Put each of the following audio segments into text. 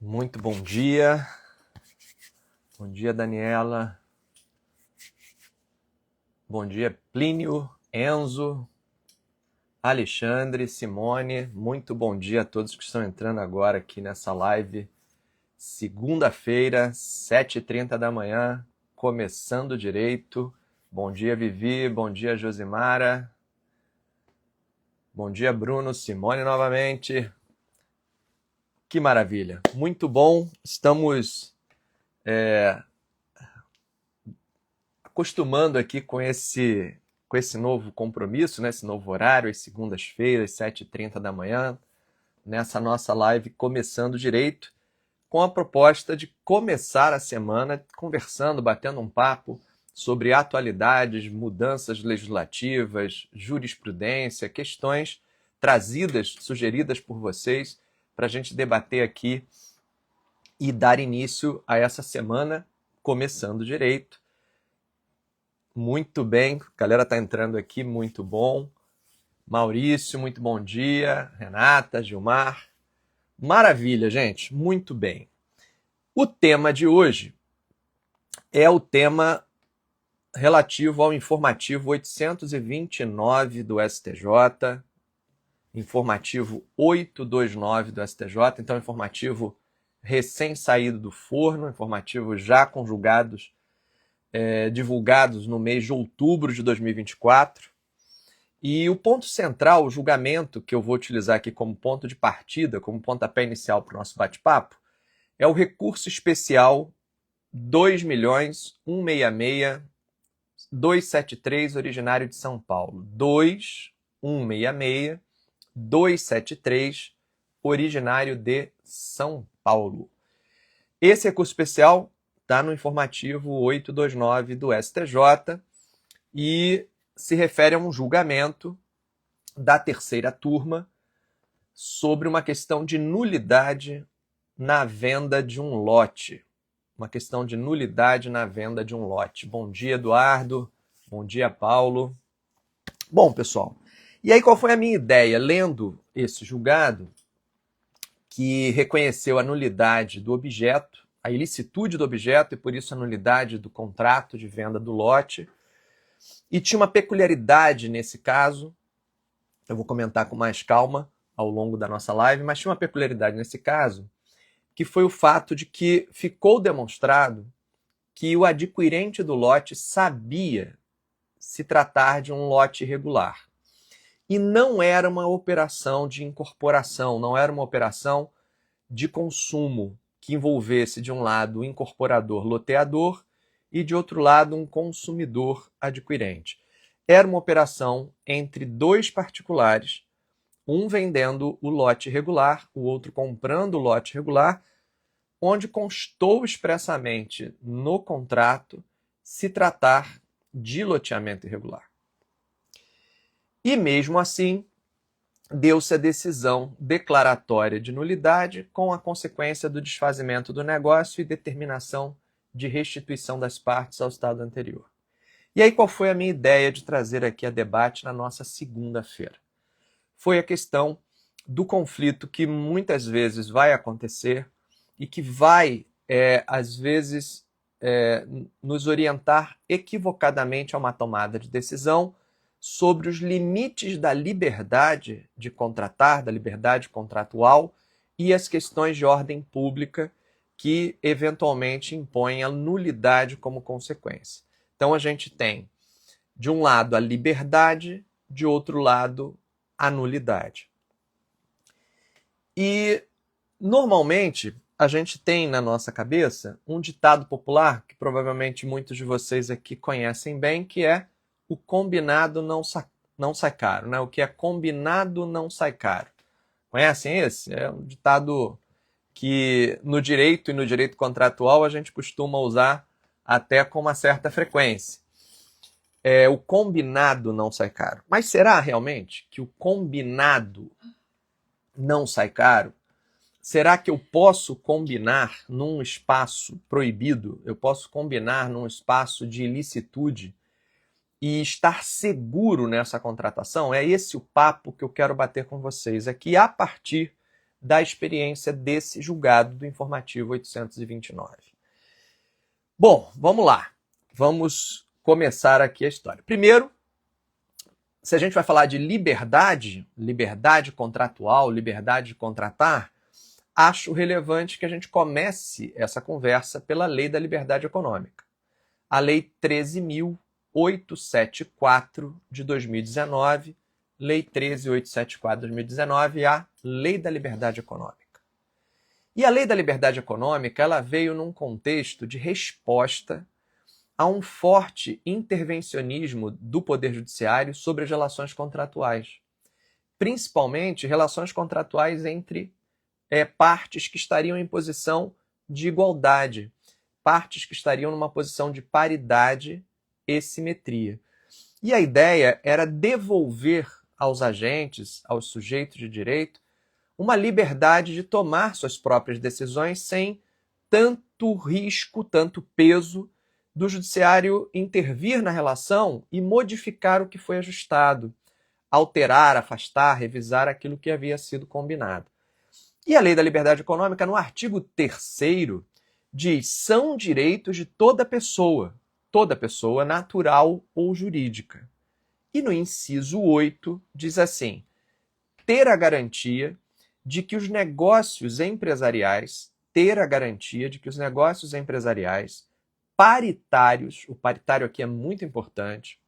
Muito bom dia. Bom dia, Daniela. Bom dia, Plínio, Enzo, Alexandre, Simone. Muito bom dia a todos que estão entrando agora aqui nessa live. Segunda-feira, 7h30 da manhã, começando direito. Bom dia, Vivi. Bom dia, Josimara. Bom dia, Bruno, Simone novamente. Que maravilha. Muito bom. Estamos acostumando aqui com esse novo compromisso, né? Esse novo horário, às segundas-feiras, 7h30 da manhã, nessa nossa live Começando Direito, com a proposta de começar a semana conversando, batendo um papo sobre atualidades, mudanças legislativas, jurisprudência, questões trazidas, sugeridas por vocês, para a gente debater aqui e dar início a essa semana Começando Direito. Muito bem, a galera está entrando aqui, muito bom. Maurício, muito bom dia. Renata, Gilmar. Maravilha, gente, muito bem. O tema de hoje é o tema relativo ao informativo 829 do STJ, informativo 829 do STJ, então informativo recém-saído do forno, informativo já com julgados divulgados no mês de outubro de 2024. E o ponto central, o julgamento que eu vou utilizar aqui como ponto de partida, como pontapé inicial para o nosso bate-papo, é o recurso especial 2.166.273, originário de São Paulo. 2.166.273, originário de São Paulo. Esse recurso especial está no informativo 829 do STJ e se refere a um julgamento da terceira turma sobre uma questão de nulidade na venda de um lote. Uma questão de nulidade na venda de um lote. Bom dia, Eduardo. Bom dia, Paulo. Bom, pessoal, e aí qual foi a minha ideia? Lendo esse julgado, que reconheceu a nulidade do objeto, a ilicitude do objeto e, por isso, a nulidade do contrato de venda do lote. E tinha uma peculiaridade nesse caso, eu vou comentar com mais calma ao longo da nossa live, mas tinha uma peculiaridade nesse caso, que foi o fato de que ficou demonstrado que o adquirente do lote sabia se tratar de um lote irregular. E não era uma operação de incorporação, não era uma operação de consumo que envolvesse, de um lado, o incorporador loteador e, de outro lado, um consumidor adquirente. Era uma operação entre dois particulares, um vendendo o lote irregular, o outro comprando o lote irregular, onde constou expressamente no contrato se tratar de loteamento irregular. E mesmo assim, deu-se a decisão declaratória de nulidade com a consequência do desfazimento do negócio e determinação de restituição das partes ao estado anterior. E aí qual foi a minha ideia de trazer aqui a debate na nossa segunda-feira? Foi a questão do conflito que muitas vezes vai acontecer e que vai, às vezes, nos orientar equivocadamente a uma tomada de decisão sobre os limites da liberdade de contratar, da liberdade contratual e as questões de ordem pública que eventualmente impõem a nulidade como consequência. Então a gente tem, de um lado, a liberdade, de outro lado, a nulidade. E, normalmente, a gente tem na nossa cabeça um ditado popular, que provavelmente muitos de vocês aqui conhecem bem, que é o combinado não sai caro, né? O que é combinado não sai caro. Conhecem esse? É um ditado que no direito e no direito contratual a gente costuma usar até com uma certa frequência. O combinado não sai caro. Mas será realmente que o combinado não sai caro? Será que eu posso combinar num espaço proibido? Eu posso combinar num espaço de ilicitude e estar seguro nessa contratação? É esse o papo que eu quero bater com vocês aqui a partir da experiência desse julgado do informativo 829. Bom, vamos lá. Vamos começar aqui a história. Primeiro, se a gente vai falar de liberdade, liberdade contratual, liberdade de contratar, acho relevante que a gente comece essa conversa pela Lei da Liberdade Econômica. A Lei 13.874 de 2019, Lei 13.874 de 2019 é a Lei da Liberdade Econômica. E a Lei da Liberdade Econômica ela veio num contexto de resposta a um forte intervencionismo do Poder Judiciário sobre as relações contratuais. Principalmente relações contratuais entre partes que estariam em posição de igualdade, partes que estariam numa posição de paridade e simetria. E a ideia era devolver aos agentes, aos sujeitos de direito, uma liberdade de tomar suas próprias decisões sem tanto risco, tanto peso do judiciário intervir na relação e modificar o que foi ajustado, alterar, afastar, revisar aquilo que havia sido combinado. E a Lei da Liberdade Econômica, no artigo 3º, diz: são direitos de toda pessoa natural ou jurídica. E no inciso 8 diz assim: ter a garantia de que os negócios empresariais, paritários, o paritário aqui é muito importante,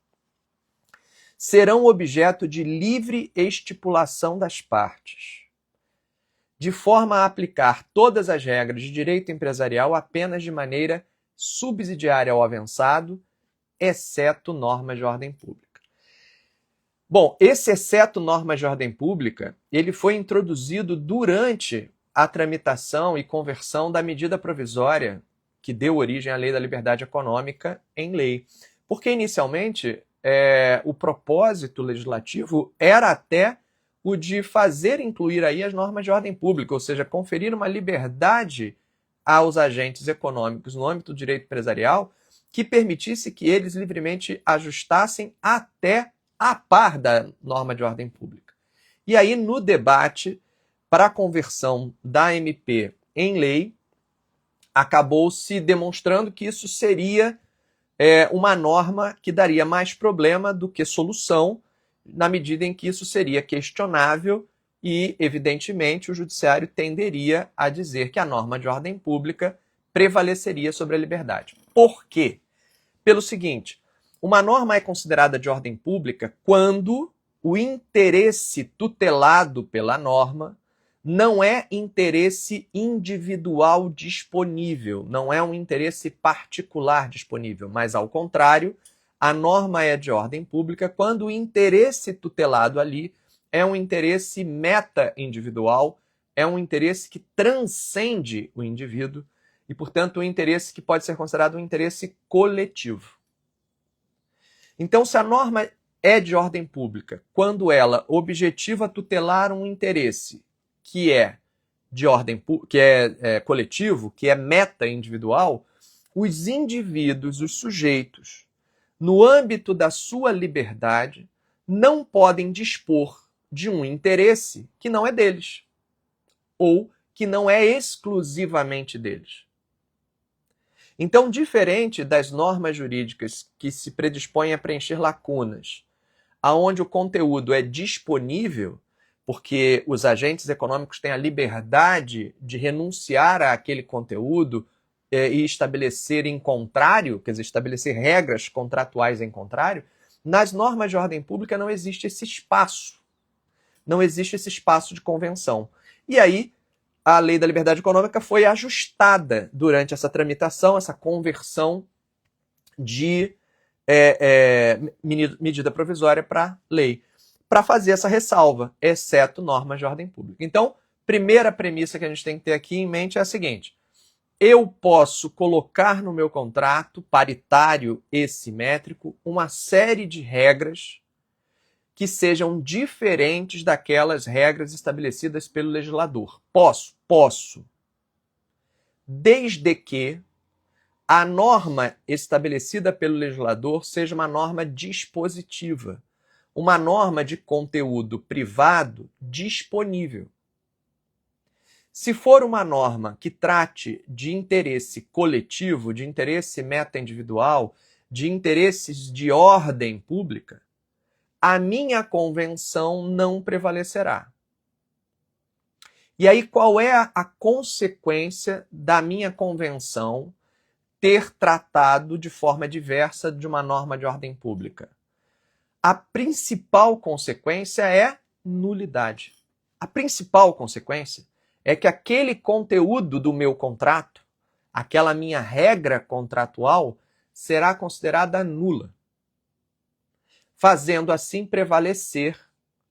serão objeto de livre estipulação das partes, de forma a aplicar todas as regras de direito empresarial apenas de maneira subsidiária ao avançado, exceto normas de ordem pública. Bom, esse exceto normas de ordem pública, ele foi introduzido durante a tramitação e conversão da medida provisória que deu origem à Lei da Liberdade Econômica em lei. Porque, inicialmente, o propósito legislativo era até o de fazer incluir aí as normas de ordem pública, ou seja, conferir uma liberdade aos agentes econômicos no âmbito do direito empresarial que permitisse que eles livremente ajustassem até a par da norma de ordem pública. E aí, no debate para a conversão da MP em lei, acabou se demonstrando que isso seria uma norma que daria mais problema do que solução, na medida em que isso seria questionável e, evidentemente, o judiciário tenderia a dizer que a norma de ordem pública prevaleceria sobre a liberdade. Por quê? Pelo seguinte: uma norma é considerada de ordem pública quando o interesse tutelado pela norma não é interesse individual disponível, não é um interesse particular disponível, mas, ao contrário, a norma é de ordem pública quando o interesse tutelado ali é um interesse meta-individual, é um interesse que transcende o indivíduo e, portanto, um interesse que pode ser considerado um interesse coletivo. Então, se a norma é de ordem pública quando ela objetiva tutelar um interesse que é de ordem coletivo, que é meta-individual, os indivíduos, os sujeitos, no âmbito da sua liberdade, não podem dispor de um interesse que não é deles, ou que não é exclusivamente deles. Então, diferente das normas jurídicas que se predispõem a preencher lacunas, aonde o conteúdo é disponível, porque os agentes econômicos têm a liberdade de renunciar àquele conteúdo e estabelecer em contrário, quer dizer, estabelecer regras contratuais em contrário, nas normas de ordem pública não existe esse espaço. Não existe esse espaço de convenção. E aí, a Lei da Liberdade Econômica foi ajustada durante essa tramitação, essa conversão de medida provisória para lei, para fazer essa ressalva, exceto normas de ordem pública. Então, primeira premissa que a gente tem que ter aqui em mente é a seguinte: eu posso colocar no meu contrato paritário e simétrico uma série de regras que sejam diferentes daquelas regras estabelecidas pelo legislador. Posso. Desde que a norma estabelecida pelo legislador seja uma norma dispositiva, uma norma de conteúdo privado disponível. Se for uma norma que trate de interesse coletivo, de interesse meta-individual, de interesses de ordem pública, a minha convenção não prevalecerá. E aí, qual é a consequência da minha convenção ter tratado de forma diversa de uma norma de ordem pública? A principal consequência é nulidade. A principal consequência é que aquele conteúdo do meu contrato, aquela minha regra contratual, será considerada nula, fazendo assim prevalecer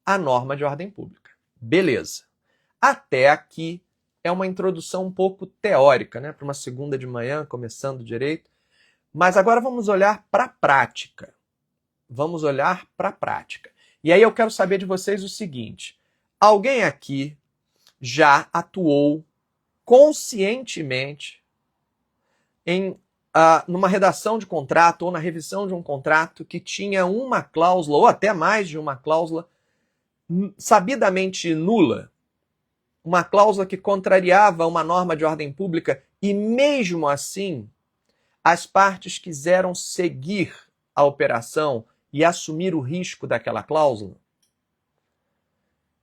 a norma de ordem pública. Beleza. Até aqui é uma introdução um pouco teórica, né, para uma segunda de manhã, começando direito. Mas agora vamos olhar para a prática. Vamos olhar para a prática. E aí eu quero saber de vocês o seguinte: alguém aqui já atuou conscientemente numa redação de contrato ou na revisão de um contrato que tinha uma cláusula, ou até mais de uma cláusula, sabidamente nula? Uma cláusula que contrariava uma norma de ordem pública e, mesmo assim, as partes quiseram seguir a operação e assumir o risco daquela cláusula?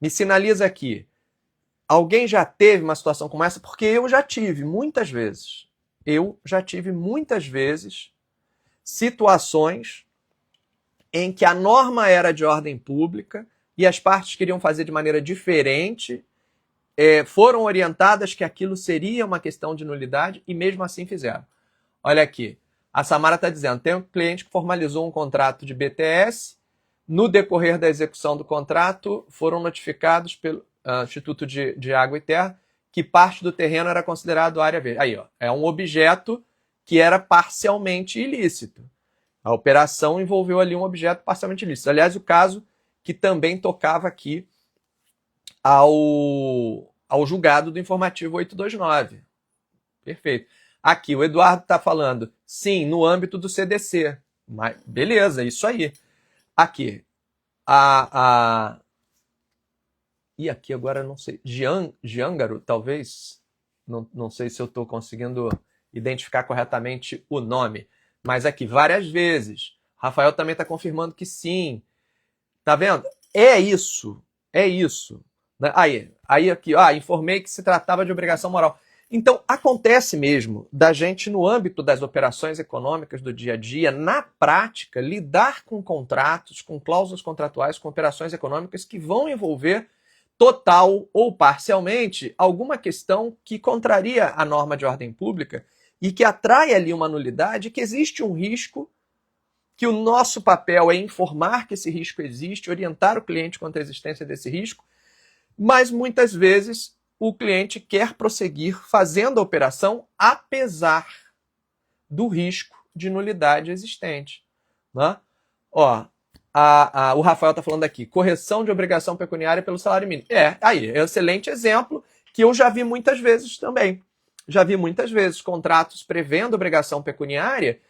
Me sinaliza aqui. Alguém já teve uma situação como essa? Porque eu já tive muitas vezes. Eu já tive muitas vezes situações em que a norma era de ordem pública e as partes queriam fazer de maneira diferente, foram orientadas que aquilo seria uma questão de nulidade e mesmo assim fizeram. Olha aqui, a Samara está dizendo, tem um cliente que formalizou um contrato de BTS, no decorrer da execução do contrato foram notificados pelo Instituto de Água e Terra que parte do terreno era considerado área verde. Aí, ó, é um objeto que era parcialmente ilícito. A operação envolveu ali um objeto parcialmente ilícito. Aliás, o caso que também tocava aqui ao julgado do informativo 829. Perfeito. Aqui, o Eduardo está falando, sim, no âmbito do CDC. Mas, beleza, isso aí. Aqui, e aqui agora não sei, Giangaro, talvez, não sei se eu estou conseguindo identificar corretamente o nome, mas aqui, várias vezes. Rafael também está confirmando que sim. Tá vendo? É isso. Aí aqui, informei que se tratava de obrigação moral. Então, acontece mesmo da gente, no âmbito das operações econômicas do dia a dia, na prática, lidar com contratos, com cláusulas contratuais, com operações econômicas que vão envolver total ou parcialmente alguma questão que contraria a norma de ordem pública e que atrai ali uma nulidade, que existe um risco, que o nosso papel é informar que esse risco existe, orientar o cliente quanto à existência desse risco, mas muitas vezes o cliente quer prosseguir fazendo a operação apesar do risco de nulidade existente. Né? Ó, o Rafael está falando aqui, correção de obrigação pecuniária pelo salário mínimo. Aí, é um excelente exemplo que eu já vi muitas vezes também. Já vi muitas vezes contratos prevendo obrigação pecuniária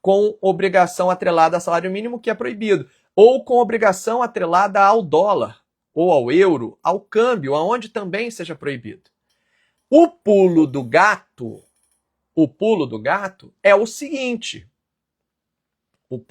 com obrigação atrelada a salário mínimo, que é proibido, ou com obrigação atrelada ao dólar, ou ao euro, ao câmbio, aonde também seja proibido. O pulo do gato é o seguinte. O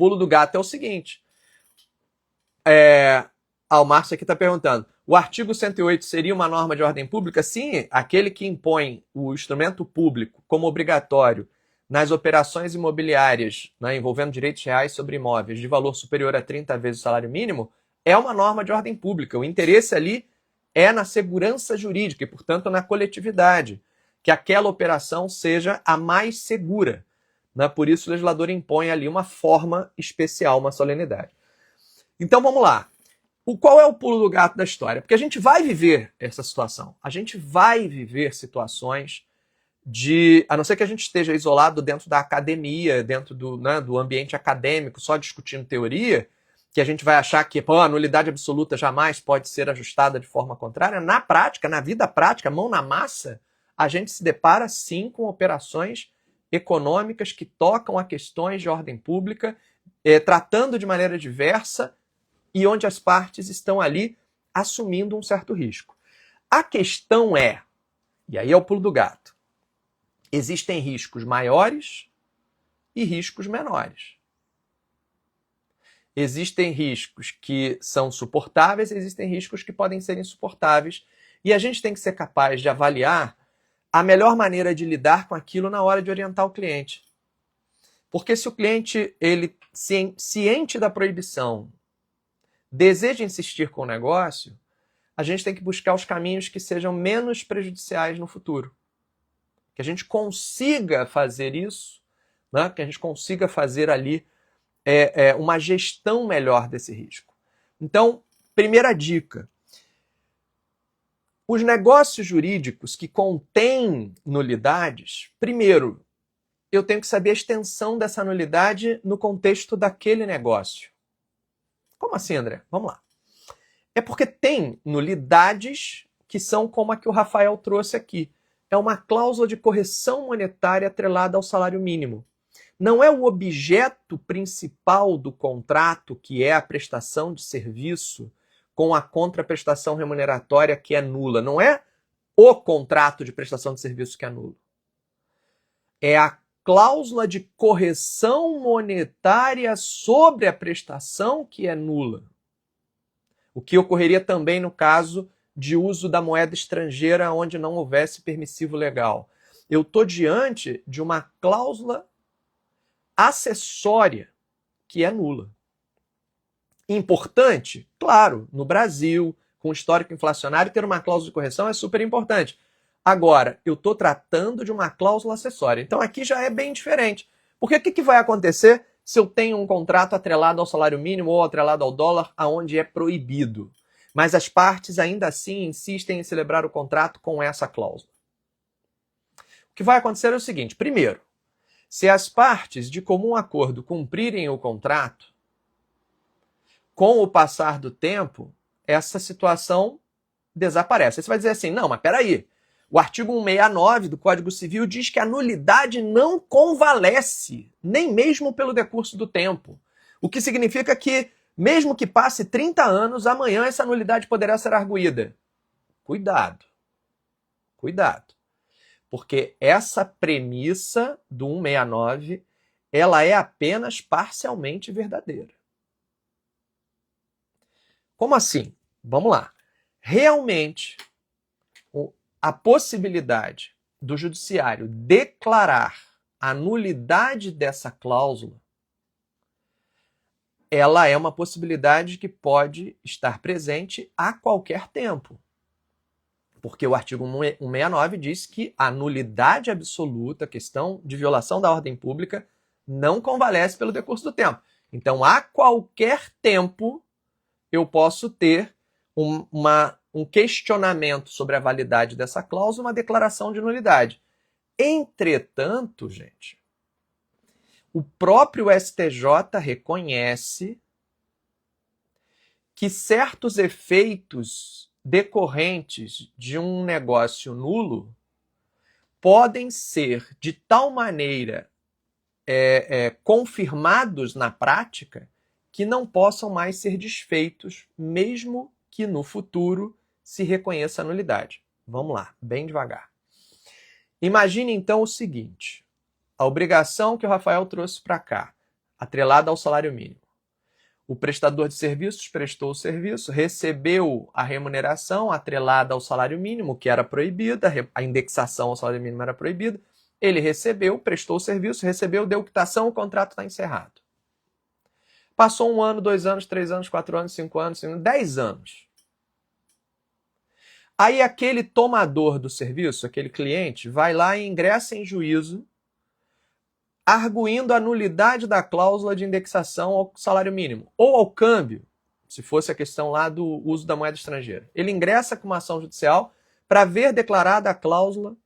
Márcio aqui está perguntando, o artigo 108 seria uma norma de ordem pública? Sim, aquele que impõe o instrumento público como obrigatório nas operações imobiliárias, né, envolvendo direitos reais sobre imóveis de valor superior a 30 vezes o salário mínimo, é uma norma de ordem pública. O interesse ali é na segurança jurídica e, portanto, na coletividade, que aquela operação seja a mais segura. Né? Por isso o legislador impõe ali uma forma especial, uma solenidade. Então vamos lá. Qual é o pulo do gato da história? Porque a gente vai viver essa situação. A gente vai viver situações a não ser que a gente esteja isolado dentro da academia, dentro do ambiente acadêmico, só discutindo teoria, que a gente vai achar que a nulidade absoluta jamais pode ser ajustada de forma contrária. Na prática, na vida prática, mão na massa, a gente se depara sim com operações econômicas que tocam a questões de ordem pública, tratando de maneira diversa e onde as partes estão ali assumindo um certo risco. A questão é, E aí é o pulo do gato. Existem riscos maiores e riscos menores. Existem riscos que são suportáveis, existem riscos que podem ser insuportáveis. E a gente tem que ser capaz de avaliar a melhor maneira de lidar com aquilo na hora de orientar o cliente. Porque se o cliente, ele ciente da proibição, deseja insistir com o negócio, a gente tem que buscar os caminhos que sejam menos prejudiciais no futuro. Que a gente consiga fazer isso, né? Que a gente consiga fazer ali uma gestão melhor desse risco. Então, primeira dica. Os negócios jurídicos que contêm nulidades, primeiro, eu tenho que saber a extensão dessa nulidade no contexto daquele negócio. Como assim, André? Vamos lá. É porque tem nulidades que são como a que o Rafael trouxe aqui. É uma cláusula de correção monetária atrelada ao salário mínimo. Não é o objeto principal do contrato, que é a prestação de serviço, com a contraprestação remuneratória que é nula. Não é o contrato de prestação de serviço que é nulo. É a cláusula de correção monetária sobre a prestação que é nula. O que ocorreria também no caso de uso da moeda estrangeira onde não houvesse permissivo legal. Eu estou diante de uma cláusula acessória que é nula. Importante? Claro, no Brasil, com histórico inflacionário, ter uma cláusula de correção é super importante. Agora, eu estou tratando de uma cláusula acessória. Então aqui já é bem diferente. Porque o que vai acontecer se eu tenho um contrato atrelado ao salário mínimo ou atrelado ao dólar, aonde é proibido? Mas as partes ainda assim insistem em celebrar o contrato com essa cláusula. O que vai acontecer é o seguinte. Primeiro, se as partes de comum acordo cumprirem o contrato, com o passar do tempo, essa situação desaparece. Aí você vai dizer assim, não, mas peraí, o artigo 169 do Código Civil diz que a nulidade não convalesce, nem mesmo pelo decurso do tempo. O que significa que, mesmo que passe 30 anos, amanhã essa nulidade poderá ser arguída. Cuidado. Cuidado. Porque essa premissa do 169, ela é apenas parcialmente verdadeira. Como assim? Vamos lá. Realmente, a possibilidade do judiciário declarar a nulidade dessa cláusula, ela é uma possibilidade que pode estar presente a qualquer tempo. Porque o artigo 169 diz que a nulidade absoluta, a questão de violação da ordem pública, não convalesce pelo decurso do tempo. Então, a qualquer tempo, eu posso ter um questionamento sobre a validade dessa cláusula, uma declaração de nulidade. Entretanto, gente, o próprio STJ reconhece que certos efeitos decorrentes de um negócio nulo podem ser de tal maneira confirmados na prática que não possam mais ser desfeitos, mesmo que no futuro se reconheça a nulidade. Vamos lá, bem devagar. Imagine então o seguinte, a obrigação que o Rafael trouxe para cá, atrelada ao salário mínimo. O prestador de serviços prestou o serviço, recebeu a remuneração atrelada ao salário mínimo, que era proibida, a indexação ao salário mínimo era proibida. Ele recebeu, prestou o serviço, recebeu, deu quitação, o contrato está encerrado. Passou 1 ano, 2 anos, 3 anos, 4 anos, 5 anos, 10 anos. Aí aquele tomador do serviço, aquele cliente, vai lá e ingressa em juízo, arguindo a nulidade da cláusula de indexação ao salário mínimo, ou ao câmbio, se fosse a questão lá do uso da moeda estrangeira. Ele ingressa com uma ação judicial para ver declarada a cláusula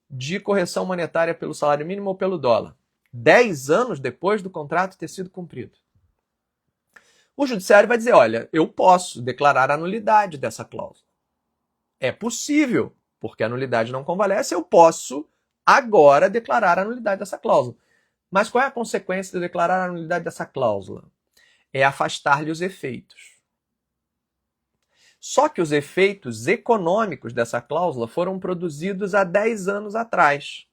de correção monetária pelo salário mínimo ou pelo dólar, 10 anos depois do contrato ter sido cumprido. O judiciário vai dizer, olha, eu posso declarar a nulidade dessa cláusula. É possível, porque a nulidade não convalesce, eu posso agora declarar a nulidade dessa cláusula. Mas qual é a consequência de declarar a nulidade dessa cláusula? É afastar-lhe os efeitos. Só que os efeitos econômicos dessa cláusula foram produzidos há 10 anos atrás,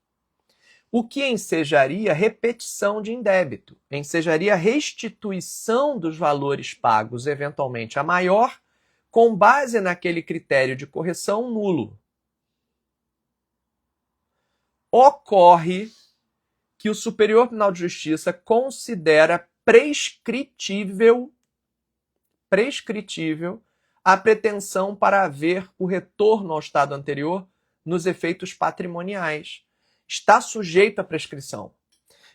o que ensejaria repetição de indébito, ensejaria restituição dos valores pagos eventualmente a maior, com base naquele critério de correção nulo. Ocorre que o Superior Tribunal de Justiça considera prescritível a pretensão para haver o retorno ao estado anterior nos efeitos patrimoniais. Está sujeito à prescrição.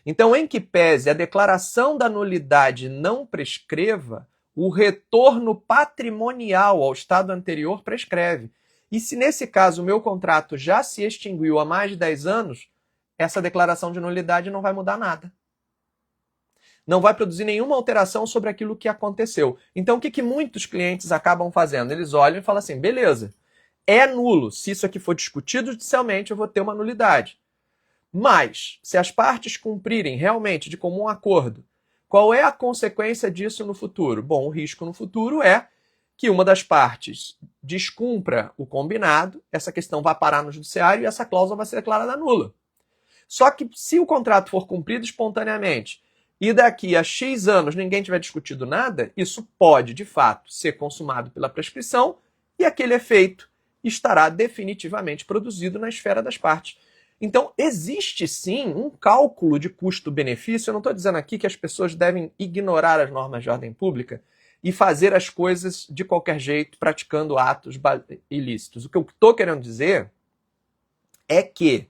Então, em que pese a declaração da nulidade não prescreva, o retorno patrimonial ao estado anterior prescreve. E se nesse caso o meu contrato já se extinguiu há mais de 10 anos, essa declaração de nulidade não vai mudar nada. Não vai produzir nenhuma alteração sobre aquilo que aconteceu. Então, o que muitos clientes acabam fazendo? Eles olham e falam assim, beleza, é nulo. Se isso aqui for discutido judicialmente, eu vou ter uma nulidade. Mas, se as partes cumprirem realmente de comum acordo, qual é a consequência disso no futuro? Bom, o risco no futuro é que uma das partes descumpra o combinado, essa questão vai parar no judiciário e essa cláusula vai ser declarada nula. Só que se o contrato for cumprido espontaneamente e daqui a X anos ninguém tiver discutido nada, isso pode, de fato, ser consumado pela prescrição e aquele efeito estará definitivamente produzido na esfera das partes. Então, existe sim um cálculo de custo-benefício. Eu não estou dizendo aqui que as pessoas devem ignorar as normas de ordem pública e fazer as coisas de qualquer jeito, praticando atos ilícitos. O que eu estou querendo dizer é que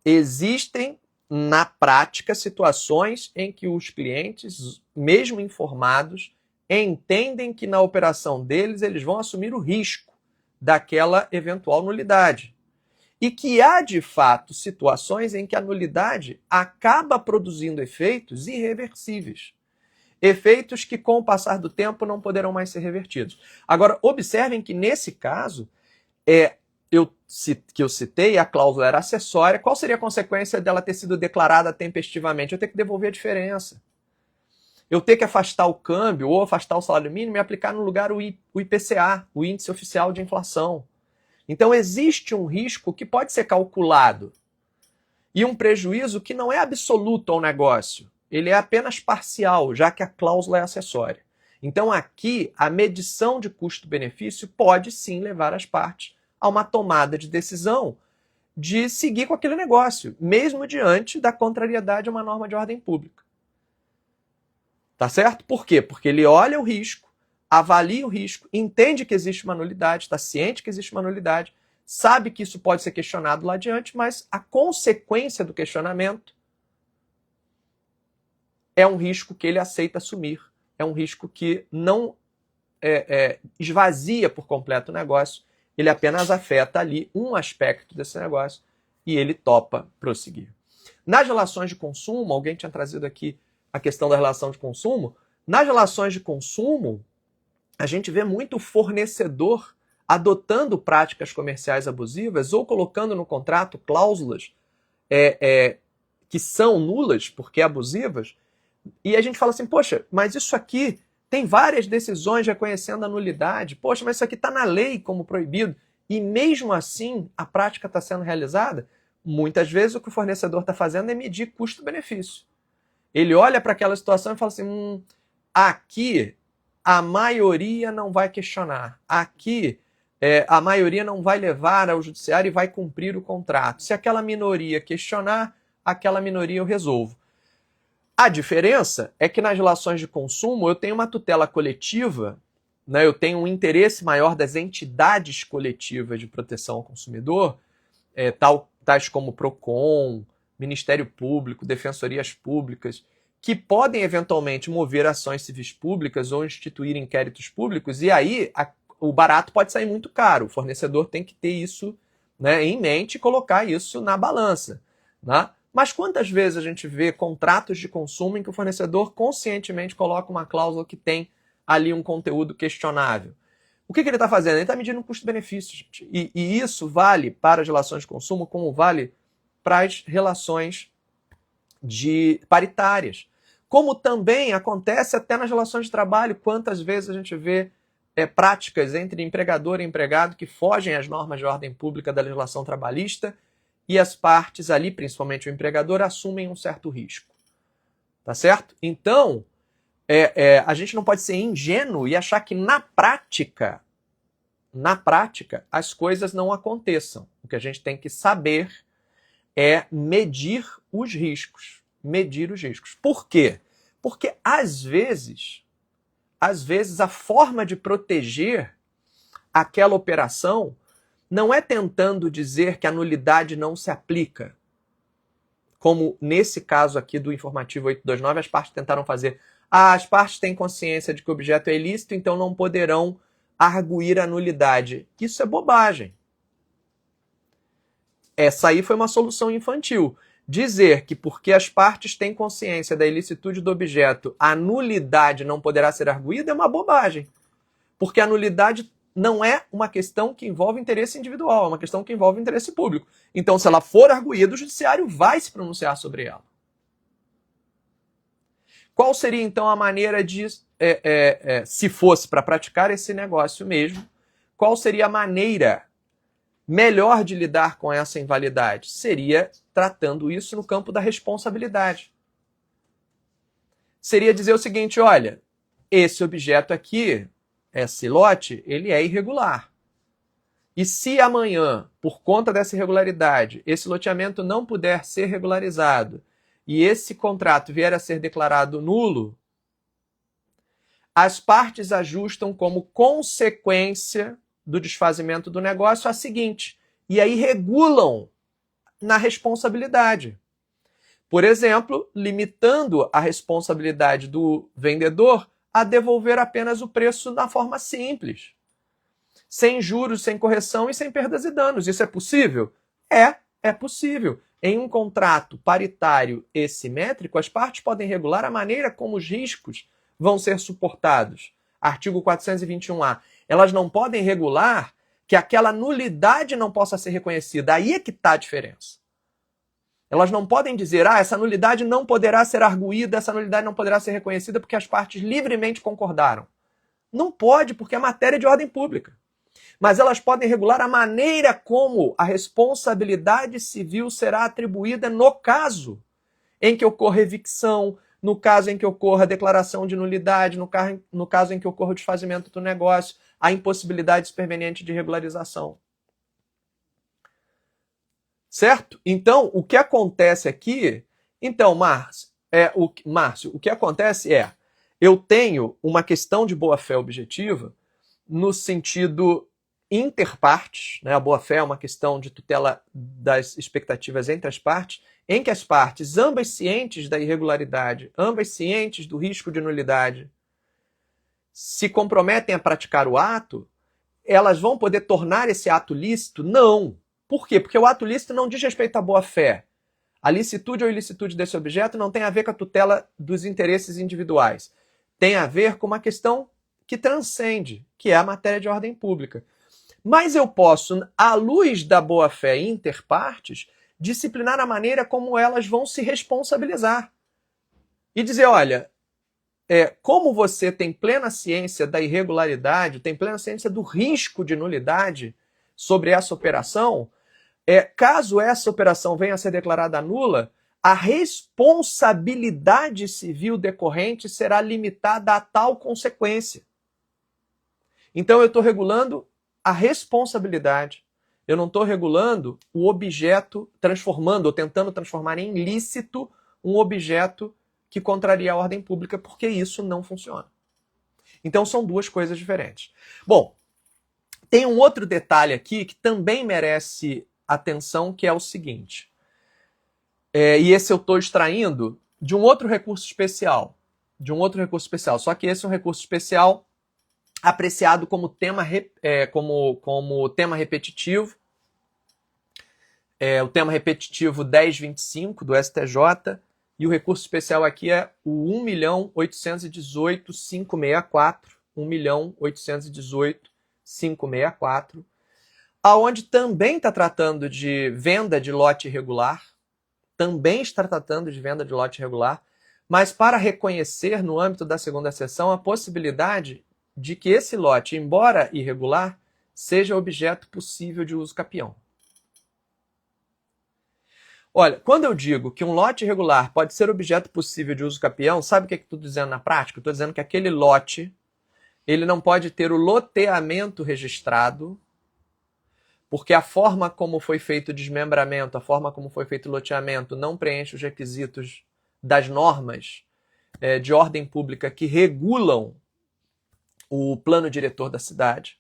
existem, na prática, situações em que os clientes, mesmo informados, entendem que na operação deles eles vão assumir o risco daquela eventual nulidade. E que há, de fato, situações em que a nulidade acaba produzindo efeitos irreversíveis. Efeitos que, com o passar do tempo, não poderão mais ser revertidos. Agora, observem que, nesse caso, que eu citei, a cláusula era acessória. Qual seria a consequência dela ter sido declarada tempestivamente? Eu ter que devolver a diferença. Eu ter que afastar o câmbio ou afastar o salário mínimo e aplicar no lugar o IPCA, o Índice Oficial de Inflação. Então, existe um risco que pode ser calculado e um prejuízo que não é absoluto ao negócio. Ele é apenas parcial, já que a cláusula é acessória. Então, aqui, a medição de custo-benefício pode sim levar as partes a uma tomada de decisão de seguir com aquele negócio, mesmo diante da contrariedade a uma norma de ordem pública. Tá certo? Por quê? Porque ele olha o risco, avalia o risco, entende que existe uma nulidade, está ciente que existe uma nulidade, sabe que isso pode ser questionado lá adiante, mas a consequência do questionamento é um risco que ele aceita assumir, é um risco que não esvazia por completo o negócio, ele apenas afeta ali um aspecto desse negócio e ele topa prosseguir. Nas relações de consumo, alguém tinha trazido aqui a questão da relação de consumo, nas relações de consumo, a gente vê muito fornecedor adotando práticas comerciais abusivas ou colocando no contrato cláusulas que são nulas, porque abusivas, e a gente fala assim, poxa, mas isso aqui tem várias decisões reconhecendo a nulidade, poxa, mas isso aqui está na lei como proibido, e mesmo assim a prática está sendo realizada. Muitas vezes o que o fornecedor está fazendo é medir custo-benefício. Ele olha para aquela situação e fala assim, aqui a maioria não vai questionar, aqui a maioria não vai levar ao judiciário e vai cumprir o contrato. Se aquela minoria questionar, aquela minoria eu resolvo. A diferença é que nas relações de consumo eu tenho uma tutela coletiva, né, eu tenho um interesse maior das entidades coletivas de proteção ao consumidor, tais como PROCON, Ministério Público, Defensorias Públicas, que podem eventualmente mover ações civis públicas ou instituir inquéritos públicos, e aí o barato pode sair muito caro. O fornecedor tem que ter isso, né, em mente e colocar isso na balança, né? Mas quantas vezes a gente vê contratos de consumo em que o fornecedor conscientemente coloca uma cláusula que tem ali um conteúdo questionável? O que ele está fazendo? Ele está medindo um custo-benefício, gente. E isso vale para as relações de consumo como vale para as relações paritárias. Como também acontece até nas relações de trabalho. Quantas vezes a gente vê práticas entre empregador e empregado que fogem às normas de ordem pública da legislação trabalhista e as partes ali, principalmente o empregador, assumem um certo risco. Tá certo? Então, a gente não pode ser ingênuo e achar que na prática, as coisas não aconteçam. O que a gente tem que saber é medir os riscos. Medir os riscos. Por quê? Porque, às vezes, a forma de proteger aquela operação não é tentando dizer que a nulidade não se aplica. Como nesse caso aqui do informativo 829, as partes tentaram fazer. As partes têm consciência de que o objeto é ilícito, então não poderão arguir a nulidade. Isso é bobagem. Essa aí foi uma solução infantil. Dizer que porque as partes têm consciência da ilicitude do objeto, a nulidade não poderá ser arguída é uma bobagem. Porque a nulidade não é uma questão que envolve interesse individual, é uma questão que envolve interesse público. Então, se ela for arguída, o judiciário vai se pronunciar sobre ela. Qual seria, então, a maneira de, se fosse para praticar esse negócio mesmo, qual seria a maneira melhor de lidar com essa invalidade? Seria tratando isso no campo da responsabilidade. Seria dizer o seguinte, olha, esse objeto aqui, esse lote, ele é irregular. E se amanhã, por conta dessa irregularidade, esse loteamento não puder ser regularizado e esse contrato vier a ser declarado nulo, as partes ajustam como consequência do desfazimento do negócio a seguinte, e aí regulam na responsabilidade. Por exemplo, limitando a responsabilidade do vendedor a devolver apenas o preço na forma simples, sem juros, sem correção e sem perdas e danos. Isso é possível? É possível. Em um contrato paritário e simétrico, as partes podem regular a maneira como os riscos vão ser suportados. Artigo 421-A. Elas não podem regular que aquela nulidade não possa ser reconhecida. Aí é que está a diferença. Elas não podem dizer, essa nulidade não poderá ser arguída, essa nulidade não poderá ser reconhecida porque as partes livremente concordaram. Não pode, porque é matéria de ordem pública. Mas elas podem regular a maneira como a responsabilidade civil será atribuída no caso em que ocorra evicção, no caso em que ocorra a declaração de nulidade, no caso em que ocorra o desfazimento do negócio, a impossibilidade superveniente de regularização. Certo? Então, o que acontece aqui... Então, Márcio, o que acontece é, eu tenho uma questão de boa-fé objetiva no sentido interpartes, né? A boa-fé é uma questão de tutela das expectativas entre as partes, em que as partes, ambas cientes da irregularidade, ambas cientes do risco de nulidade, se comprometem a praticar o ato, elas vão poder tornar esse ato lícito? Não. Por quê? Porque o ato lícito não diz respeito à boa-fé. A licitude ou ilicitude desse objeto não tem a ver com a tutela dos interesses individuais. Tem a ver com uma questão que transcende, que é a matéria de ordem pública. Mas eu posso, à luz da boa-fé interpartes, disciplinar a maneira como elas vão se responsabilizar. E dizer, olha, como você tem plena ciência da irregularidade, tem plena ciência do risco de nulidade sobre essa operação, caso essa operação venha a ser declarada nula, a responsabilidade civil decorrente será limitada a tal consequência. Então eu estou regulando a responsabilidade. Eu não estou regulando o objeto, transformando ou tentando transformar em ilícito um objeto que contraria a ordem pública, porque isso não funciona. Então são duas coisas diferentes. Bom, tem um outro detalhe aqui que também merece atenção, que é o seguinte. E esse eu estou extraindo de um outro recurso especial. Só que esse é um recurso especial apreciado como tema repetitivo. O tema repetitivo 1025 do STJ, e o recurso especial aqui é o 1.818.564, 1.818.564, aonde também está tratando de venda de lote irregular, mas para reconhecer no âmbito da segunda seção a possibilidade de que esse lote, embora irregular, seja objeto possível de uso capião. Olha, quando eu digo que um lote irregular pode ser objeto possível de uso capião, sabe o que eu estou dizendo na prática? Eu estou dizendo que aquele lote ele não pode ter o loteamento registrado, porque a forma como foi feito o desmembramento, a forma como foi feito o loteamento não preenche os requisitos das normas de ordem pública que regulam o plano diretor da cidade.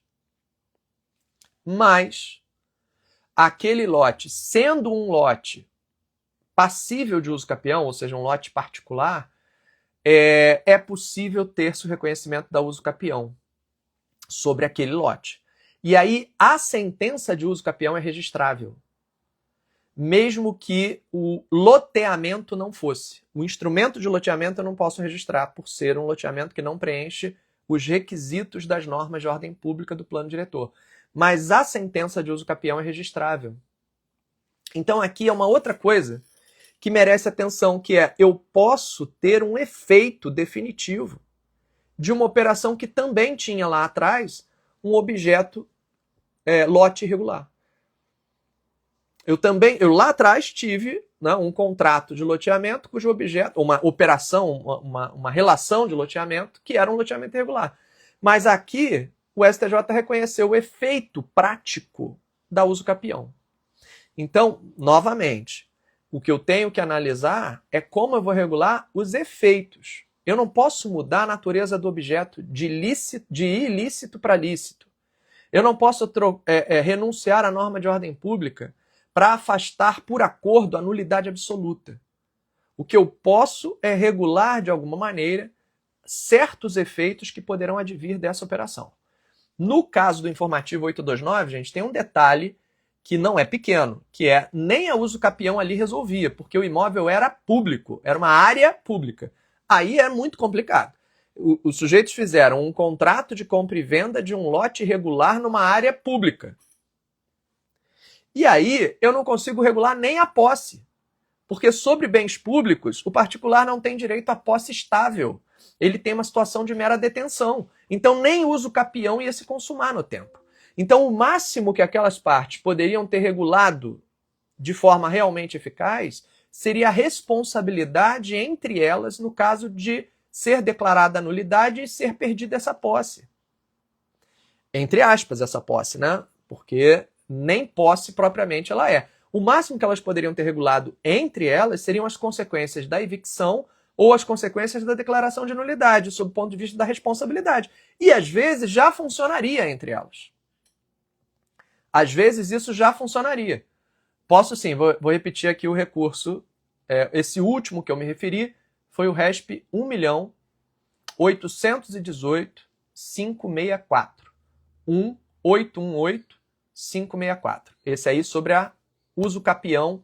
Mas aquele lote, sendo um lote passível de uso capião, ou seja, um lote particular, é possível ter-se o reconhecimento da uso capião sobre aquele lote. E aí a sentença de uso capião é registrável, mesmo que o loteamento não fosse. O instrumento de loteamento eu não posso registrar, por ser um loteamento que não preenche os requisitos das normas de ordem pública do plano diretor. Mas a sentença de uso capião é registrável. Então aqui é uma outra coisa que merece atenção, que é eu posso ter um efeito definitivo de uma operação que também tinha lá atrás um objeto lote irregular. Eu lá atrás tive um contrato de loteamento cujo objeto, uma operação, uma relação de loteamento que era um loteamento irregular. Mas aqui o STJ reconheceu o efeito prático da uso capião. Então, novamente, o que eu tenho que analisar é como eu vou regular os efeitos. Eu não posso mudar a natureza do objeto de ilícito para lícito. Eu não posso renunciar à norma de ordem pública para afastar por acordo a nulidade absoluta. O que eu posso é regular de alguma maneira certos efeitos que poderão advir dessa operação. No caso do informativo 829, gente, tem um detalhe que não é pequeno, que é nem a uso capião ali resolvia, porque o imóvel era público, era uma área pública. Aí é muito complicado. Os sujeitos fizeram um contrato de compra e venda de um lote irregular numa área pública. E aí eu não consigo regular nem a posse, porque sobre bens públicos o particular não tem direito à posse estável. Ele tem uma situação de mera detenção. Então nem uso capião ia se consumar no tempo. Então o máximo que aquelas partes poderiam ter regulado de forma realmente eficaz seria a responsabilidade entre elas no caso de ser declarada a nulidade e ser perdida essa posse. Entre aspas, essa posse, né? Porque nem posse propriamente ela é. O máximo que elas poderiam ter regulado entre elas seriam as consequências da evicção ou as consequências da declaração de nulidade, sob o ponto de vista da responsabilidade. E às vezes já funcionaria entre elas. Às vezes isso já funcionaria. Posso sim, vou repetir aqui o recurso. Esse último que eu me referi foi o RESP 1.818.564. 1.818.564. Esse aí sobre a uso capião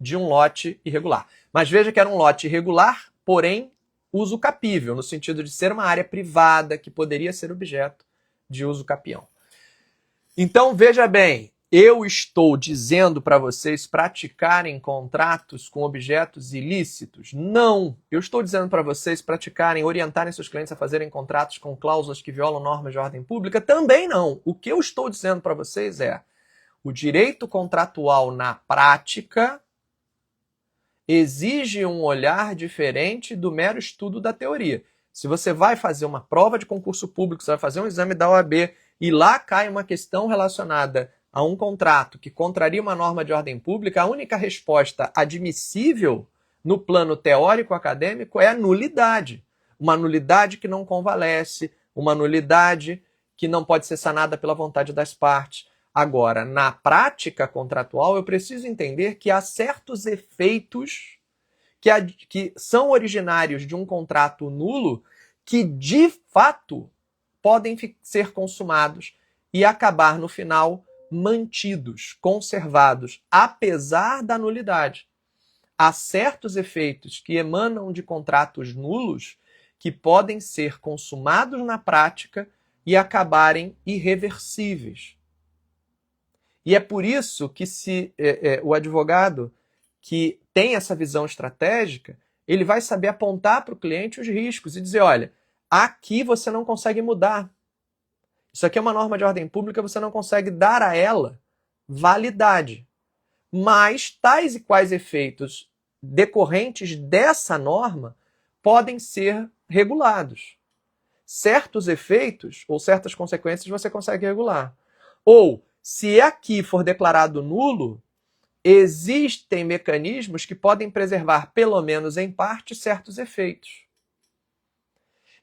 de um lote irregular. Mas veja que era um lote irregular, porém uso capível, no sentido de ser uma área privada que poderia ser objeto de uso capião. Então, veja bem, eu estou dizendo para vocês praticarem contratos com objetos ilícitos? Não! Eu estou dizendo para vocês orientarem seus clientes a fazerem contratos com cláusulas que violam normas de ordem pública? Também não! O que eu estou dizendo para vocês é o direito contratual na prática exige um olhar diferente do mero estudo da teoria. Se você vai fazer uma prova de concurso público, você vai fazer um exame da OAB e lá cai uma questão relacionada a um contrato que contraria uma norma de ordem pública, a única resposta admissível no plano teórico-acadêmico é a nulidade. Uma nulidade que não convalesce, uma nulidade que não pode ser sanada pela vontade das partes. Agora, na prática contratual, eu preciso entender que há certos efeitos que são originários de um contrato nulo que, de fato, podem ser consumados e acabar, no final, mantidos, conservados, apesar da nulidade. Há certos efeitos que emanam de contratos nulos que podem ser consumados na prática e acabarem irreversíveis. E é por isso que o advogado que tem essa visão estratégica, ele vai saber apontar para o cliente os riscos e dizer, olha, aqui você não consegue mudar, Isso aqui é uma norma de ordem pública, você não consegue dar a ela validade. Mas tais e quais efeitos decorrentes dessa norma podem ser regulados. Certos efeitos ou certas consequências você consegue regular. Ou, se aqui for declarado nulo, existem mecanismos que podem preservar, pelo menos em parte, certos efeitos.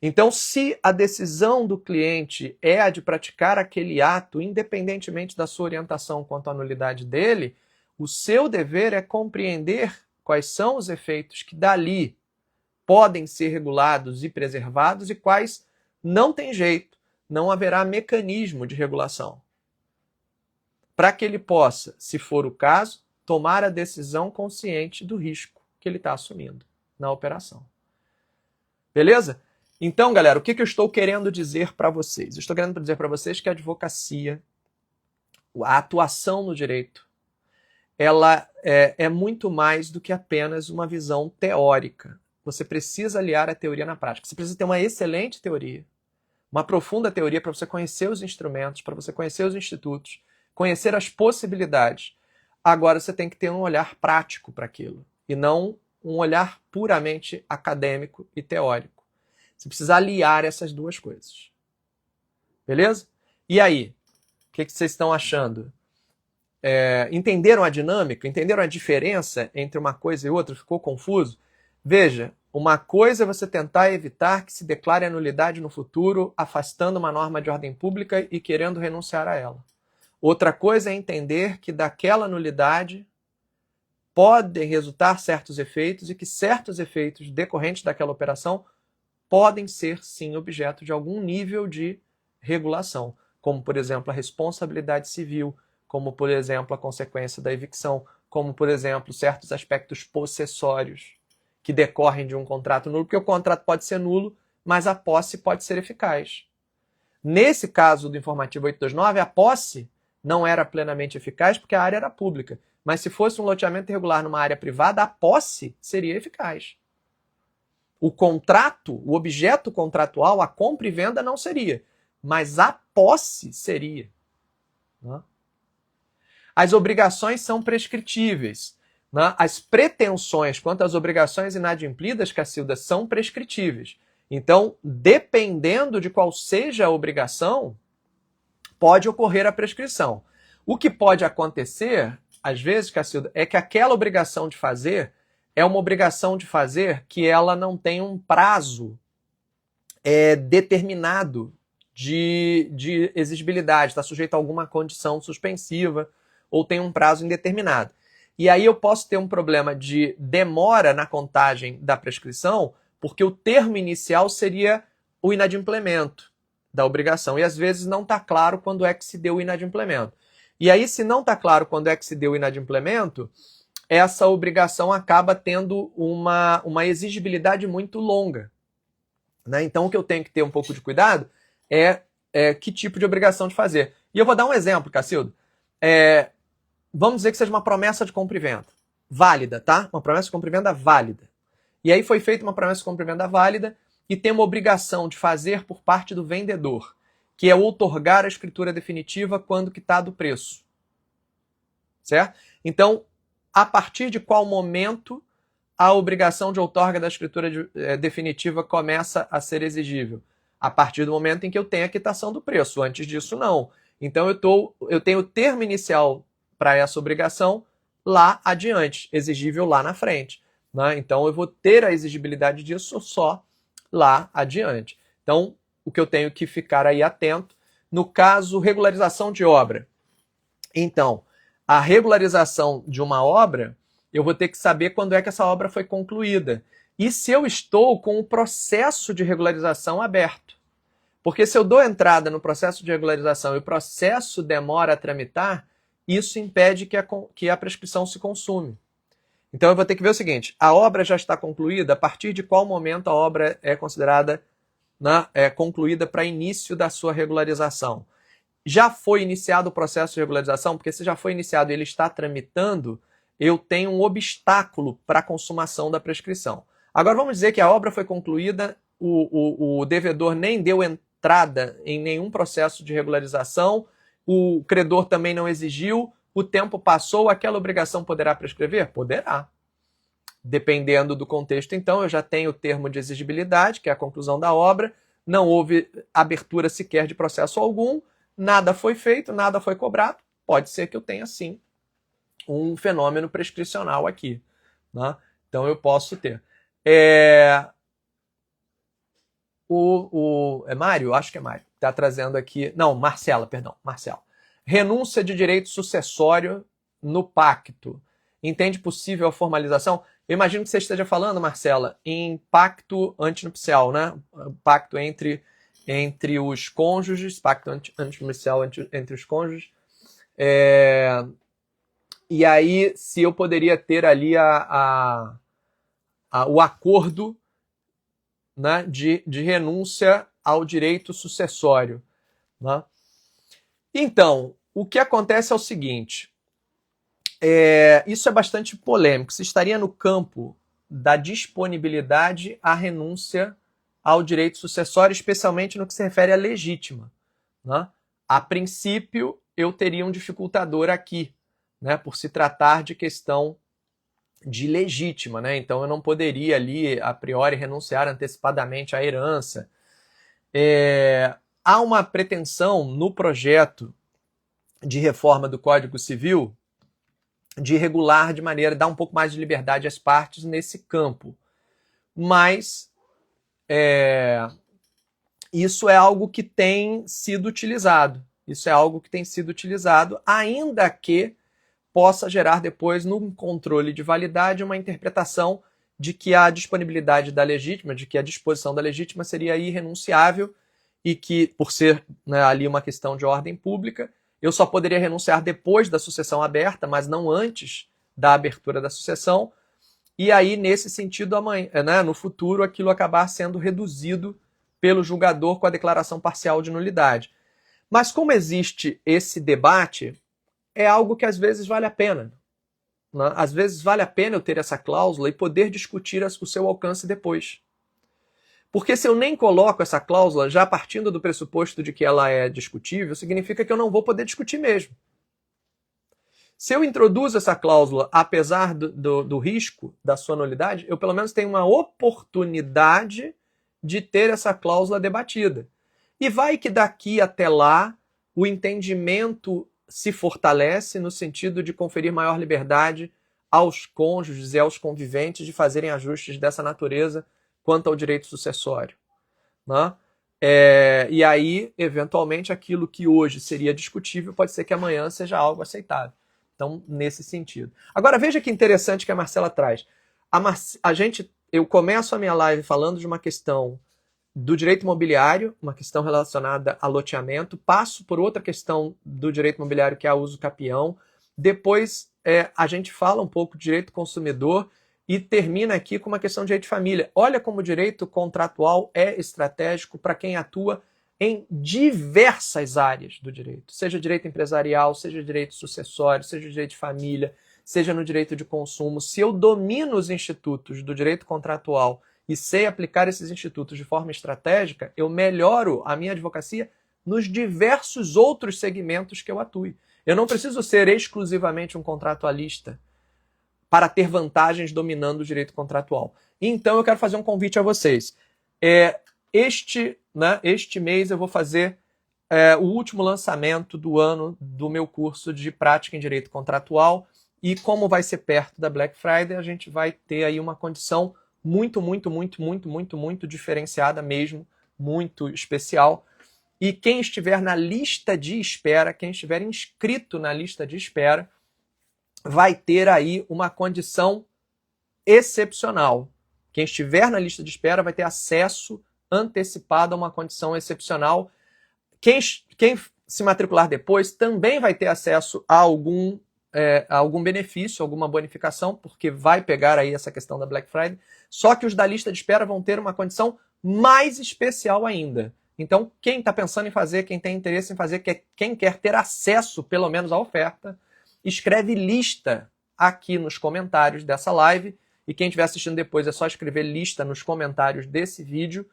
Então, se a decisão do cliente é a de praticar aquele ato, independentemente da sua orientação quanto à nulidade dele, o seu dever é compreender quais são os efeitos que dali podem ser regulados e preservados e quais não tem jeito, não haverá mecanismo de regulação. Para que ele possa, se for o caso, tomar a decisão consciente do risco que ele está assumindo na operação. Beleza? Então, galera, o que eu estou querendo dizer para vocês? Eu estou querendo dizer para vocês que a advocacia, a atuação no direito, ela é muito mais do que apenas uma visão teórica. Você precisa aliar a teoria na prática. Você precisa ter uma excelente teoria, uma profunda teoria para você conhecer os instrumentos, para você conhecer os institutos, conhecer as possibilidades. Agora você tem que ter um olhar prático para aquilo, e não um olhar puramente acadêmico e teórico. Você precisa aliar essas duas coisas. Beleza? E aí? O que vocês estão achando? Entenderam a dinâmica? Entenderam a diferença entre uma coisa e outra? Ficou confuso? Veja, uma coisa é você tentar evitar que se declare a nulidade no futuro, afastando uma norma de ordem pública e querendo renunciar a ela. Outra coisa é entender que daquela nulidade podem resultar certos efeitos e que certos efeitos decorrentes daquela operação podem ser, sim, objeto de algum nível de regulação, como, por exemplo, a responsabilidade civil, como, por exemplo, a consequência da evicção, como, por exemplo, certos aspectos possessórios que decorrem de um contrato nulo, porque o contrato pode ser nulo, mas a posse pode ser eficaz. Nesse caso do informativo 829, a posse não era plenamente eficaz porque a área era pública, mas se fosse um loteamento irregular numa área privada, a posse seria eficaz. O contrato, o objeto contratual, a compra e venda não seria, mas a posse seria. Né? As obrigações são prescritíveis. Né? As pretensões quanto às obrigações inadimplidas, Cacilda, são prescritíveis. Então, dependendo de qual seja a obrigação, pode ocorrer a prescrição. O que pode acontecer, às vezes, Cacilda, é que aquela obrigação de fazer é uma obrigação de fazer que ela não tem um prazo determinado de exigibilidade, está sujeito a alguma condição suspensiva ou tem um prazo indeterminado. E aí eu posso ter um problema de demora na contagem da prescrição, porque o termo inicial seria o inadimplemento da obrigação. E às vezes não está claro quando é que se deu o inadimplemento. E aí, se não está claro quando é que se deu o inadimplemento, essa obrigação acaba tendo uma exigibilidade muito longa. Né? Então, o que eu tenho que ter um pouco de cuidado é que tipo de obrigação de fazer. E eu vou dar um exemplo, Cacildo. Vamos dizer que seja uma promessa de compra e venda. Válida, tá? Uma promessa de compra e venda válida. E aí foi feita uma promessa de compra e venda válida e tem uma obrigação de fazer por parte do vendedor, que é outorgar a escritura definitiva quando quitado o preço. Certo? Então, a partir de qual momento a obrigação de outorga da escritura definitiva começa a ser exigível? A partir do momento em que eu tenho a quitação do preço. Antes disso, não. Então, eu tenho o termo inicial para essa obrigação lá adiante, exigível lá na frente. Né? Então, eu vou ter a exigibilidade disso só lá adiante. Então, o que eu tenho que ficar aí atento, no caso, regularização de obra. Então, a regularização de uma obra, eu vou ter que saber quando é que essa obra foi concluída. E se eu estou com o processo de regularização aberto. Porque se eu dou entrada no processo de regularização e o processo demora a tramitar, isso impede que a prescrição se consume. Então eu vou ter que ver o seguinte, a obra já está concluída, a partir de qual momento a obra é considerada concluída para início da sua regularização. Já foi iniciado o processo de regularização? Porque se já foi iniciado e ele está tramitando, eu tenho um obstáculo para a consumação da prescrição. Agora vamos dizer que a obra foi concluída, o devedor nem deu entrada entrada em nenhum processo de regularização, o credor também não exigiu, o tempo passou, aquela obrigação poderá prescrever? Poderá. Dependendo do contexto, então, eu já tenho o termo de exigibilidade, que é a conclusão da obra, não houve abertura sequer de processo algum, nada foi feito, nada foi cobrado, pode ser que eu tenha, sim, um fenômeno prescricional aqui, né? Então, eu posso ter. É Mário? Acho que é Mário. Está trazendo aqui... Não, Marcela, perdão. Marcela. Renúncia de direito sucessório no pacto. Entende possível a formalização? Eu imagino que você esteja falando, Marcela, em pacto antinupcial, né? Pacto entre os cônjuges, pacto antinupcial entre os cônjuges. E aí, se eu poderia ter ali o acordo, né, de renúncia ao direito sucessório, né? Então, o que acontece é o seguinte, isso é bastante polêmico, se estaria no campo da disponibilidade à renúncia ao direito sucessório, especialmente no que se refere à legítima, né? A princípio, eu teria um dificultador aqui, né, por se tratar de questão de legítima, né? Então eu não poderia ali, a priori, renunciar antecipadamente à herança. Há uma pretensão no projeto de reforma do Código Civil de regular de maneira, dar um pouco mais de liberdade às partes nesse campo. Mas isso é algo que tem sido utilizado. Isso é algo que tem sido utilizado, ainda que possa gerar depois, no controle de validade, uma interpretação de que a disponibilidade da legítima, de que a disposição da legítima seria irrenunciável e que, por ser, né, ali uma questão de ordem pública, eu só poderia renunciar depois da sucessão aberta, mas não antes da abertura da sucessão, e aí, nesse sentido, né, no futuro, aquilo acabar sendo reduzido pelo julgador com a declaração parcial de nulidade. Mas como existe esse debate, é algo que às vezes vale a pena, né? Às vezes vale a pena eu ter essa cláusula e poder discutir o seu alcance depois. Porque se eu nem coloco essa cláusula, já partindo do pressuposto de que ela é discutível, significa que eu não vou poder discutir mesmo. Se eu introduzo essa cláusula, apesar do risco da sua nulidade, eu pelo menos tenho uma oportunidade de ter essa cláusula debatida. E vai que daqui até lá o entendimento se fortalece no sentido de conferir maior liberdade aos cônjuges e aos conviventes de fazerem ajustes dessa natureza quanto ao direito sucessório, né? E aí, eventualmente, aquilo que hoje seria discutível pode ser que amanhã seja algo aceitável. Então, nesse sentido. Agora, veja que interessante que a Marcela traz. Eu começo a minha live falando de uma questão do direito imobiliário, uma questão relacionada a loteamento, passo por outra questão do direito imobiliário, que é a uso capião, depois a gente fala um pouco de direito consumidor e termina aqui com uma questão de direito de família. Olha como o direito contratual é estratégico para quem atua em diversas áreas do direito, seja direito empresarial, seja direito sucessório, seja direito de família, seja no direito de consumo. Se eu domino os institutos do direito contratual e sei aplicar esses institutos de forma estratégica, eu melhoro a minha advocacia nos diversos outros segmentos que eu atue. Eu não preciso ser exclusivamente um contratualista para ter vantagens dominando o direito contratual. Então eu quero fazer um convite a vocês. Este mês eu vou fazer o último lançamento do ano do meu curso de prática em direito contratual, e como vai ser perto da Black Friday, a gente vai ter aí uma condição muito diferenciada mesmo, muito especial. E quem estiver na lista de espera, quem estiver inscrito na lista de espera, vai ter aí uma condição excepcional. Quem estiver na lista de espera vai ter acesso antecipado a uma condição excepcional. Quem se matricular depois também vai ter acesso a algum benefício, alguma bonificação, porque vai pegar aí essa questão da Black Friday. Só que os da lista de espera vão ter uma condição mais especial ainda. Então, quem está pensando em fazer, quem tem interesse em fazer, quem quer ter acesso, pelo menos, à oferta, escreve lista aqui nos comentários dessa live. E quem estiver assistindo depois é só escrever lista nos comentários desse vídeo.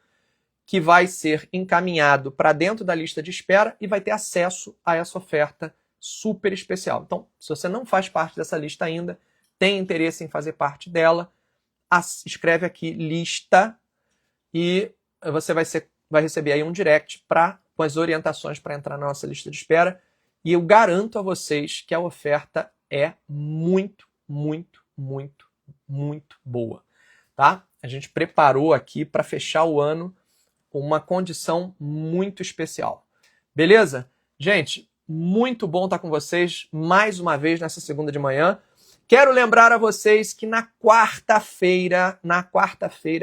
que vai ser encaminhado para dentro da lista de espera e vai ter acesso a essa oferta super especial. Então, se você não faz parte dessa lista ainda, tem interesse em fazer parte dela, escreve aqui lista e você vai receber aí um direct com as orientações para entrar na nossa lista de espera. E eu garanto a vocês que a oferta é muito, muito, muito, muito boa, tá? A gente preparou aqui para fechar o ano com uma condição muito especial. Beleza? Gente, muito bom estar com vocês mais uma vez nessa segunda de manhã. Quero lembrar a vocês que na quarta-feira,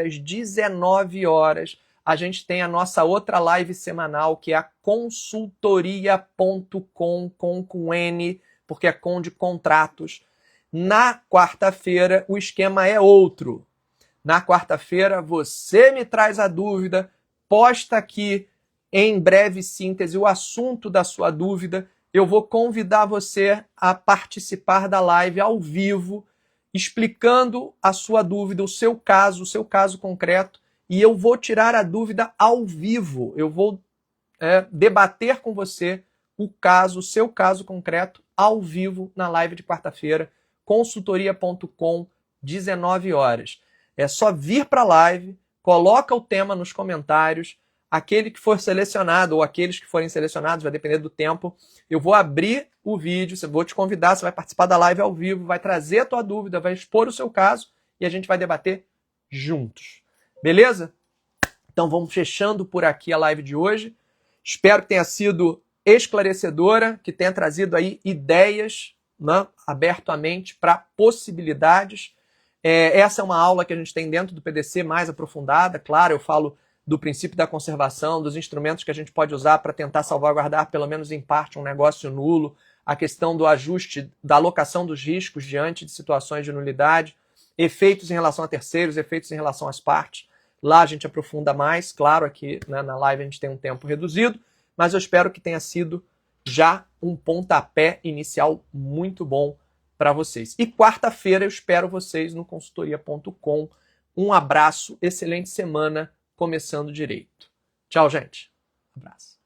às 19 horas, a gente tem a nossa outra live semanal, que é a consultoria.com, com N, porque é com de contratos. Na quarta-feira, o esquema é outro. Na quarta-feira, você me traz a dúvida, posta aqui em breve síntese o assunto da sua dúvida. Eu vou convidar você a participar da live ao vivo, explicando a sua dúvida, o seu caso concreto, e eu vou tirar a dúvida ao vivo. Eu vou debater com você o seu caso concreto, ao vivo, na live de quarta-feira, consultoria.com, 19 horas. É só vir para a live, coloca o tema nos comentários, aquele que for selecionado ou aqueles que forem selecionados, vai depender do tempo, eu vou abrir o vídeo, vou te convidar, você vai participar da live ao vivo, vai trazer a tua dúvida, vai expor o seu caso e a gente vai debater juntos. Beleza? Então vamos fechando por aqui a live de hoje. Espero que tenha sido esclarecedora, que tenha trazido aí ideias, né, aberto a mente para possibilidades. Essa é uma aula que a gente tem dentro do PDC mais aprofundada. Claro, eu falo do princípio da conservação, dos instrumentos que a gente pode usar para tentar salvaguardar, pelo menos em parte, um negócio nulo, a questão do ajuste, da alocação dos riscos diante de situações de nulidade, efeitos em relação a terceiros, efeitos em relação às partes. Lá a gente aprofunda mais, claro, aqui, né, na live a gente tem um tempo reduzido, mas eu espero que tenha sido já um pontapé inicial muito bom para vocês. E quarta-feira eu espero vocês no consultoria.com. Um abraço, excelente semana, começando direito. Tchau, gente. Um abraço.